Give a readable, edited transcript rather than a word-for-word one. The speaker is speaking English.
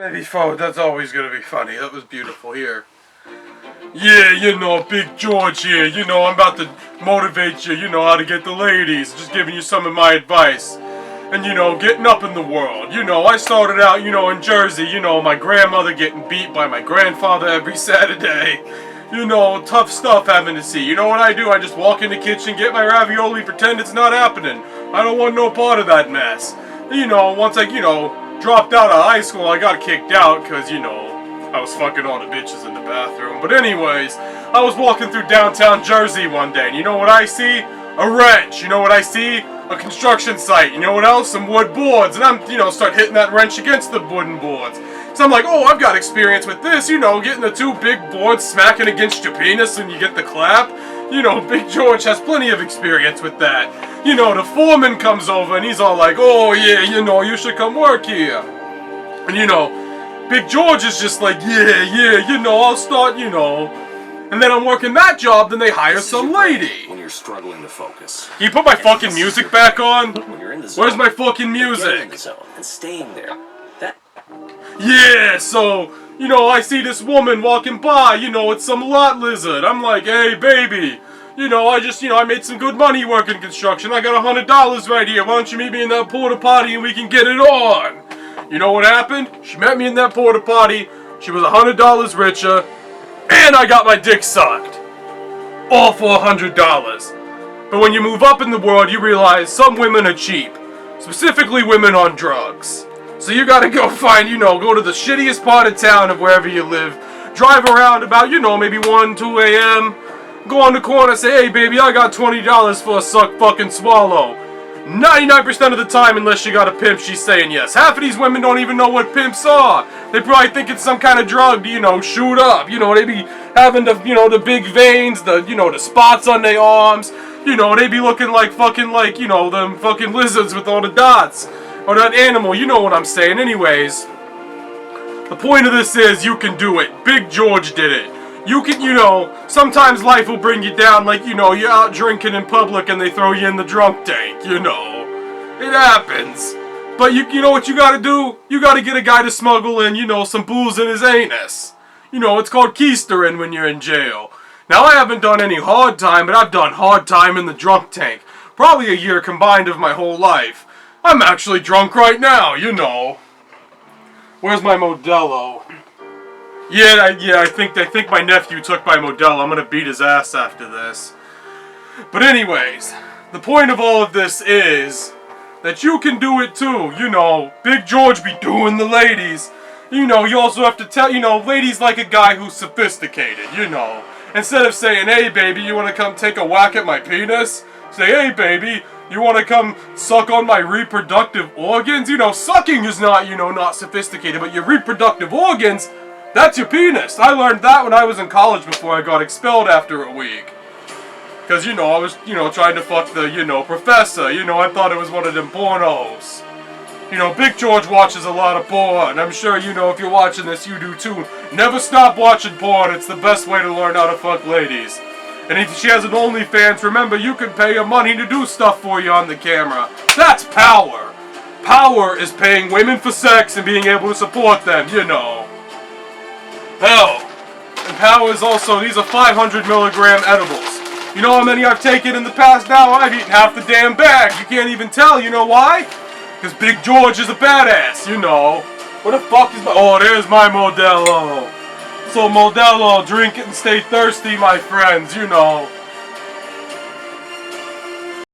Maybe forward, that's always gonna be funny. That was beautiful here. Yeah, you know, Big George here. You know, I'm about to motivate you, you know, how to get the ladies. Just giving you some of my advice. And, you know, getting up in the world. You know, I started out, you know, in Jersey. You know, my grandmother getting beat by my grandfather every Saturday. You know, tough stuff having to see. You know what I do? I just walk in the kitchen, get my ravioli, pretend it's not happening. I don't want no part of that mess. You know, once I, you know, dropped out of high school, I got kicked out because, you know, I was fucking all the bitches in the bathroom. But anyways, I was walking through downtown Jersey one day, and you know what I see? A wrench. You know what I see? A construction site. You know what else? Some wood boards. And I'm, you know, start hitting that wrench against the wooden boards. So I'm like, oh, I've got experience with this. You know, getting the two big boards smacking against your penis and you get the clap. You know, Big George has plenty of experience with that. You know, the foreman comes over and he's all like, oh yeah, you know, you should come work here. And you know, Big George is just like, yeah, you know, I'll start, you know. And then I'm working that job, then they hire some lady. When you're struggling to focus. Can you put my fucking music back on? When you're in the zone, where's my fucking music? getting in the zone and staying there. Yeah, so, you know, I see this woman walking by, you know, it's some lot lizard. I'm like, hey, baby, you know, I made some good money working construction. I got $100 right here. Why don't you meet me in that porta potty and we can get it on? You know what happened? She met me in that porta potty. She was $100 richer, and I got my dick sucked. All for $100. But when you move up in the world, you realize some women are cheap. Specifically women on drugs. So you gotta go find, you know, go to the shittiest part of town of wherever you live. Drive around about, you know, maybe 1, 2 a.m. Go on the corner, say, hey baby, I got $20 for a suck fucking swallow. 99% of the time, unless you got a pimp, she's saying yes. Half of these women don't even know what pimps are. They probably think it's some kind of drug to, you know, shoot up. You know, they be having the, you know, the big veins, the, you know, the spots on their arms. You know, they be looking like fucking, like, you know, them fucking lizards with all the dots. Or that animal, you know what I'm saying. Anyways, the point of this is you can do it. Big George did it. You can, you know, sometimes life will bring you down, like, you know, you're out drinking in public and they throw you in the drunk tank, you know. It happens. But you know what you gotta do? You gotta get a guy to smuggle in, you know, some booze in his anus. You know, it's called keistering when you're in jail. Now, I haven't done any hard time, but I've done hard time in the drunk tank. Probably a year combined of my whole life. I'm actually drunk right now, you know. Where's my Modelo? Yeah, I think my nephew took my Modelo. I'm gonna beat his ass after this. But anyways, the point of all of this is that you can do it too. You know, Big George be doing the ladies. You know, you also have to tell, you know, ladies like a guy who's sophisticated, you know. Instead of saying, hey baby, you wanna come take a whack at my penis? Say, hey baby, you want to come suck on my reproductive organs? You know, sucking is not, you know, not sophisticated, but your reproductive organs, that's your penis. I learned that when I was in college before I got expelled after a week. Because, you know, I was, you know, trying to fuck the, you know, professor. You know, I thought it was one of them pornos. You know, Big George watches a lot of porn. I'm sure, you know, if you're watching this, you do too. Never stop watching porn. It's the best way to learn how to fuck ladies. And if she has an OnlyFans, remember, you can pay her money to do stuff for you on the camera. That's power. Power is paying women for sex and being able to support them, you know. Hell. And power is also, these are 500 milligram edibles. You know how many I've taken in the past now? I've eaten half the damn bag. You can't even tell, you know why? Because Big George is a badass, you know. Where the fuck is my... Oh, there's my Modelo. So Modelo, drink it and stay thirsty, my friends, you know.